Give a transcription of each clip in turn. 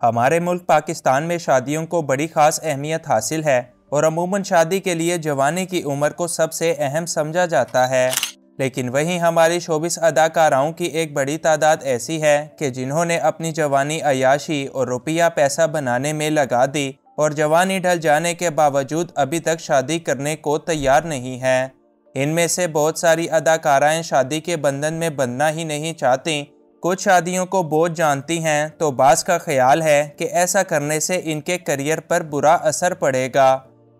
हमारे मुल्क पाकिस्तान में शादियों को बड़ी ख़ास अहमियत हासिल है और अमूमन शादी के लिए जवानी की उम्र को सबसे अहम समझा जाता है। लेकिन वहीं हमारी शोबिस अदाकाराओं की एक बड़ी तादाद ऐसी है कि जिन्होंने अपनी जवानी अय्याशी और रुपया पैसा बनाने में लगा दी और जवानी ढल जाने के बावजूद अभी तक शादी करने को तैयार नहीं है। इनमें से बहुत सारी अदाकाराएं शादी के बंधन में बंधना ही नहीं चाहती। कुछ शादियों को बोझ जानती हैं तो बास का ख्याल है कि ऐसा करने से इनके करियर पर बुरा असर पड़ेगा।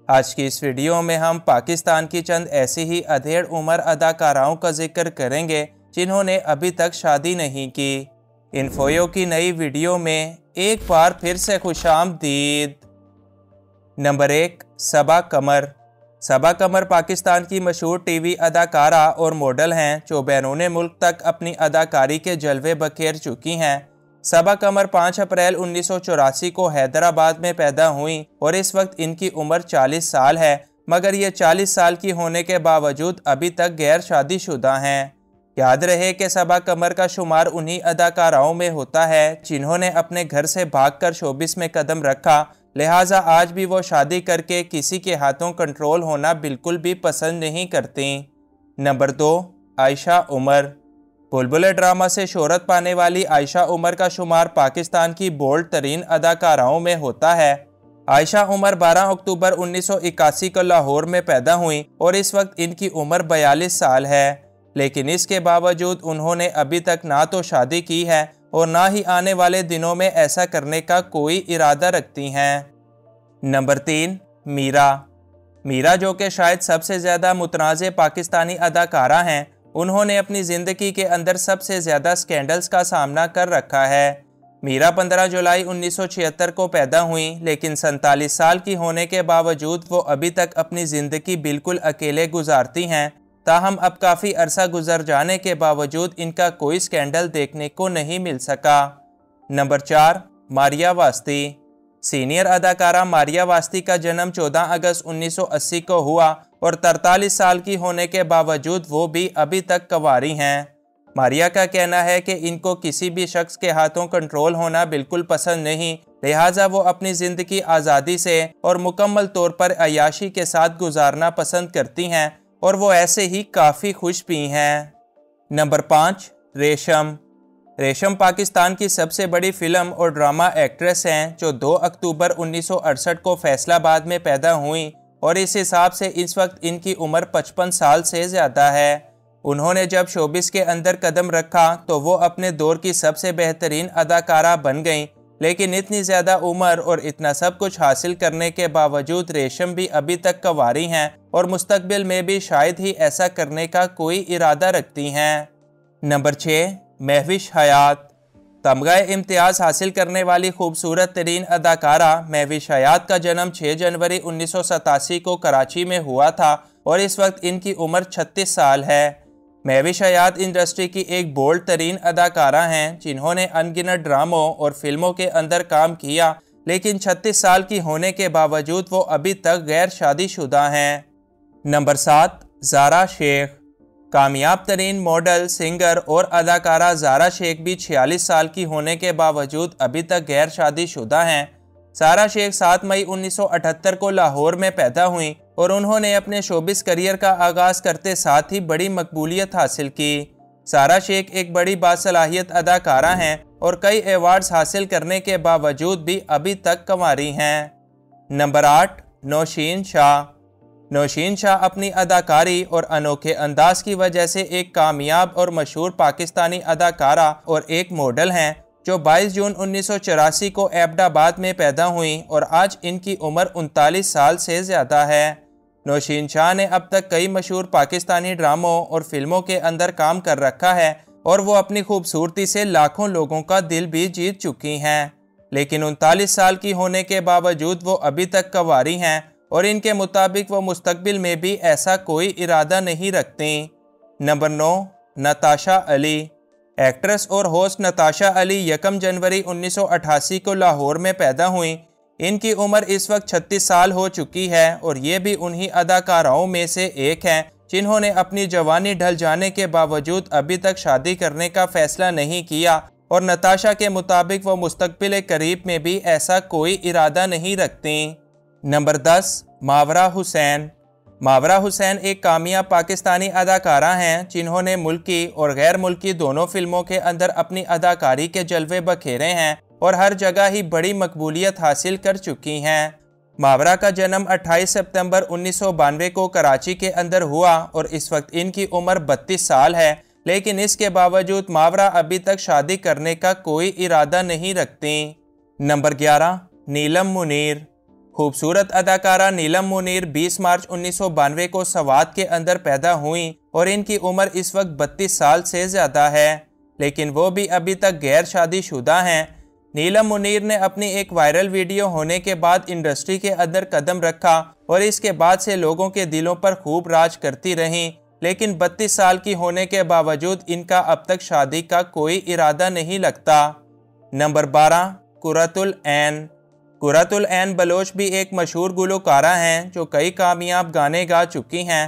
आज की इस वीडियो में हम पाकिस्तान की चंद ऐसी ही अधेड़ उम्र अदाकाराओं का जिक्र करेंगे जिन्होंने अभी तक शादी नहीं की। इन्फोयो की नई वीडियो में एक बार फिर से खुशामदीद। नंबर 1, सबा कमर। सबा कमर पाकिस्तान की मशहूर टीवी अदाकारा और मॉडल हैं जो बैरून मुल्क तक अपनी अदाकारी के जलवे बखेर चुकी हैं। सबा कमर 5 अप्रैल 1984 को हैदराबाद में पैदा हुई और इस वक्त इनकी उम्र 40 साल है, मगर ये 40 साल की होने के बावजूद अभी तक गैर शादीशुदा हैं। याद रहे कि सबा कमर का शुमार उन्हीं अदाकाराओं में होता है जिन्होंने अपने घर से भागकर शोबिस में कदम रखा, लिहाजा आज भी वो शादी करके किसी के हाथों कंट्रोल होना बिल्कुल भी पसंद नहीं करती। नंबर 2, आयशा उमर। बुलबुल ड्रामा से शोहरत पाने वाली आयशा उमर का शुमार पाकिस्तान की बोल्ड तरीन अदाकाराओं में होता है। आयशा उमर 12 अक्टूबर 1981 को लाहौर में पैदा हुई और इस वक्त इनकी उम्र 42 साल है, लेकिन इसके बावजूद उन्होंने अभी तक ना तो शादी की है और ना ही आने वाले दिनों में ऐसा करने का कोई इरादा रखती हैं। नंबर 3, मीरा। मीरा जो कि शायद सबसे ज़्यादा मुतनाज़े पाकिस्तानी अदाकारा हैं, उन्होंने अपनी ज़िंदगी के अंदर सबसे ज़्यादा स्कैंडल्स का सामना कर रखा है। मीरा 15 जुलाई 1976 को पैदा हुई, लेकिन 47 साल की होने के बावजूद वो अभी तक अपनी ज़िंदगी बिल्कुल अकेले गुजारती हैं। ताहम अब काफ़ी अरसा गुजर जाने के बावजूद इनका कोई स्कैंडल देखने को नहीं मिल सका। नंबर 4, मारिया वास्ती। सीनियर अदाकारा मारिया वास्ती का जन्म 14 अगस्त 1980 को हुआ और 43 साल की होने के बावजूद वो भी अभी तक कंवारी हैं। मारिया का कहना है कि इनको किसी भी शख्स के हाथों कंट्रोल होना बिल्कुल पसंद नहीं, लिहाजा वो अपनी ज़िंदगी आज़ादी से और मुकम्मल तौर पर अय्याशी के साथ गुजारना पसंद करती हैं और वो ऐसे ही काफ़ी खुश भी हैं। नंबर 5, रेशम। रेशम पाकिस्तान की सबसे बड़ी फ़िल्म और ड्रामा एक्ट्रेस हैं जो 2 अक्टूबर 1968 को फैसलाबाद में पैदा हुई और इस हिसाब से इस वक्त इनकी उम्र 55 साल से ज़्यादा है। उन्होंने जब शोबिस के अंदर कदम रखा तो वो अपने दौर की सबसे बेहतरीन अदाकारा बन गईं, लेकिन इतनी ज़्यादा उम्र और इतना सब कुछ हासिल करने के बावजूद रेशम भी अभी तक कंवारी हैं और मुस्तकबिल में भी शायद ही ऐसा करने का कोई इरादा रखती हैं। नंबर 6, महविश हयात। तमगा इम्तियाज़ हासिल करने वाली खूबसूरत तरीन अदाकारा महविश हयात का जन्म 6 जनवरी 1987 को कराची में हुआ था और इस वक्त इनकी उम्र 36 साल है। महविश हयात इंडस्ट्री की एक बोल्ड तरीन अदाकारा हैं जिन्होंने अनगिनत ड्रामों और फिल्मों के अंदर काम किया, लेकिन 36 साल की होने के बावजूद वो अभी तक गैर शादीशुदा हैं। नंबर 7, ज़ारा शेख। कामयाब तरीन मॉडल, सिंगर और अदाकारा ज़ारा शेख भी 46 साल की होने के बावजूद अभी तक गैर शादीशुदा हैं। ज़ारा शेख 7 मई 1978 को लाहौर में पैदा हुई और उन्होंने अपने शोबिस करियर का आगाज़ करते साथ ही बड़ी मकबूलियत हासिल की। ज़ारा शेख एक बड़ी बासलाहियत अदाकारा हैं और कई एवार्ड्स हासिल करने के बावजूद भी अभी तक कंवारी हैं। नंबर 8, नौशीन शाह। नौशीन शाह अपनी अदाकारी और अनोखे अंदाज की वजह से एक कामयाब और मशहूर पाकिस्तानी अदाकारा और एक मॉडल हैं जो 22 जून 1984 को एबटाबाद में पैदा हुई और आज इनकी उम्र 39 साल से ज़्यादा है। नौशीन शाह ने अब तक कई मशहूर पाकिस्तानी ड्रामों और फिल्मों के अंदर काम कर रखा है और वो अपनी खूबसूरती से लाखों लोगों का दिल भी जीत चुकी हैं, लेकिन 39 साल की होने के बावजूद वो अभी तक कंवारी हैं और इनके मुताबिक वो मुस्तकबिल में भी ऐसा कोई इरादा नहीं रखती। नंबर 9, नताशा अली। एक्ट्रेस और होस्ट नताशा अली 1 जनवरी 1988 को लाहौर में पैदा हुई। इनकी उम्र इस वक्त 36 साल हो चुकी है और ये भी उन्हीं अदाकाराओं में से एक हैं जिन्होंने अपनी जवानी ढल जाने के बावजूद अभी तक शादी करने का फैसला नहीं किया और नताशा के मुताबिक वो मुस्तकबिल करीब में भी ऐसा कोई इरादा नहीं रखती। नंबर 10, मावरा हुसैन। मावरा हुसैन एक कामयाब पाकिस्तानी अदाकारा हैं जिन्होंने मुल्की और गैर मुल्की दोनों फिल्मों के अंदर अपनी अदाकारी के जलवे बखेरे हैं और हर जगह ही बड़ी मकबूलियत हासिल कर चुकी हैं। मावरा का जन्म 28 सितंबर 1992 को कराची के अंदर हुआ और इस वक्त इनकी उम्र 32 साल है, लेकिन इसके बावजूद मावरा अभी तक शादी करने का कोई इरादा नहीं रखती। नंबर 11, नीलम मुनीर। खूबसूरत अदाकारा नीलम मुनीर 20 मार्च 1992 को सवात के अंदर पैदा हुई और इनकी उम्र इस वक्त 32 साल से ज़्यादा है, लेकिन वो भी अभी तक गैर शादीशुदा हैं। नीलम मुनीर ने अपनी एक वायरल वीडियो होने के बाद इंडस्ट्री के अंदर कदम रखा और इसके बाद से लोगों के दिलों पर खूब राज करती रहीं, लेकिन 32 साल की होने के बावजूद इनका अब तक शादी का कोई इरादा नहीं लगता। नंबर 12, कुरतुल ऐन। कुरतुल ऐन बलोच भी एक मशहूर गुलकारा हैं जो कई कामयाब गाने गा चुकी हैं।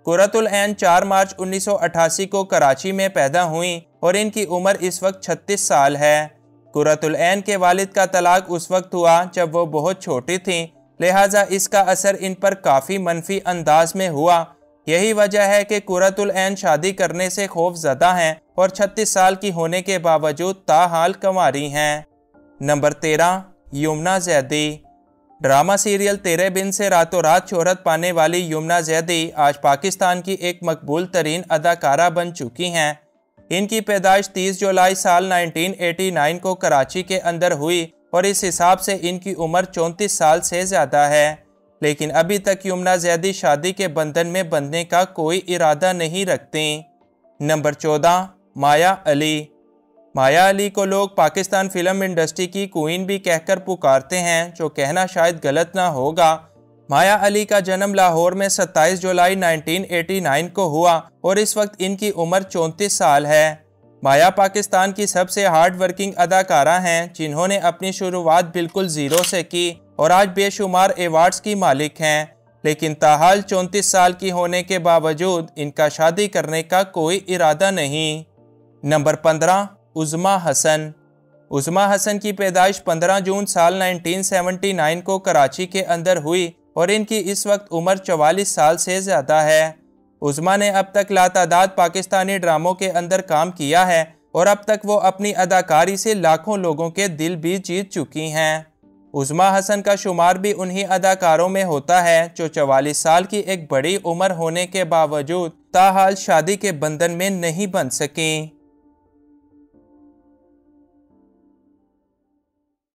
कुरतुल ऐन 4 मार्च 1988 को कराची में पैदा हुई और इनकी उम्र इस वक्त 36 साल है। कुरतुल ऐन के वालिद का तलाक उस वक्त हुआ जब वो बहुत छोटी थीं, लिहाजा इसका असर इन पर काफ़ी मनफी अंदाज में हुआ। यही वजह है कि कुरतुल ऐन शादी करने से खौफजदा हैं और 36 साल की होने के बावजूद ताहाल कंवारी हैं। Number 13, Yamuna Zaidi. Drama serial तेरे बिन से रातों रात शोहरत पाने वाली यमुना जैदी आज पाकिस्तान की एक मकबूल तरीन अदाकारा बन चुकी हैं। इनकी पैदाइश 30 जुलाई साल 1989 को कराची के अंदर हुई और इस हिसाब से इनकी उम्र 34 साल से ज़्यादा है, लेकिन अभी तक यमुना जैदी शादी के बंधन में बंधने का कोई इरादा नहीं रखती। नंबर 14, माया अली। माया अली को लोग पाकिस्तान फिल्म इंडस्ट्री की क्वीन भी कहकर पुकारते हैं, जो कहना शायद गलत ना होगा। माया अली का जन्म लाहौर में 27 जुलाई 1989 को हुआ और इस वक्त इनकी उम्र 34 साल है। माया पाकिस्तान की सबसे हार्ड वर्किंग अदाकारा हैं जिन्होंने अपनी शुरुआत बिल्कुल ज़ीरो से की और आज बेशुमार एवार्ड्स की मालिक हैं, लेकिन ताहाल 34 साल की होने के बावजूद इनका शादी करने का कोई इरादा नहीं। नंबर 15, उज़्मा हसन। उज़्मा हसन की पैदाइश 15 जून साल 1979 को कराची के अंदर हुई और इनकी इस वक्त उम्र 44 साल से ज़्यादा है। उज़्मा ने अब तक लातादाद पाकिस्तानी ड्रामों के अंदर काम किया है और अब तक वो अपनी अदाकारी से लाखों लोगों के दिल भी जीत चुकी हैं। उज़्मा हसन का शुमार भी उन्हीं अदाकारों में होता है जो 44 साल की एक बड़ी उम्र होने के बावजूद ताहाल शादी के बंधन में नहीं बंध सकें।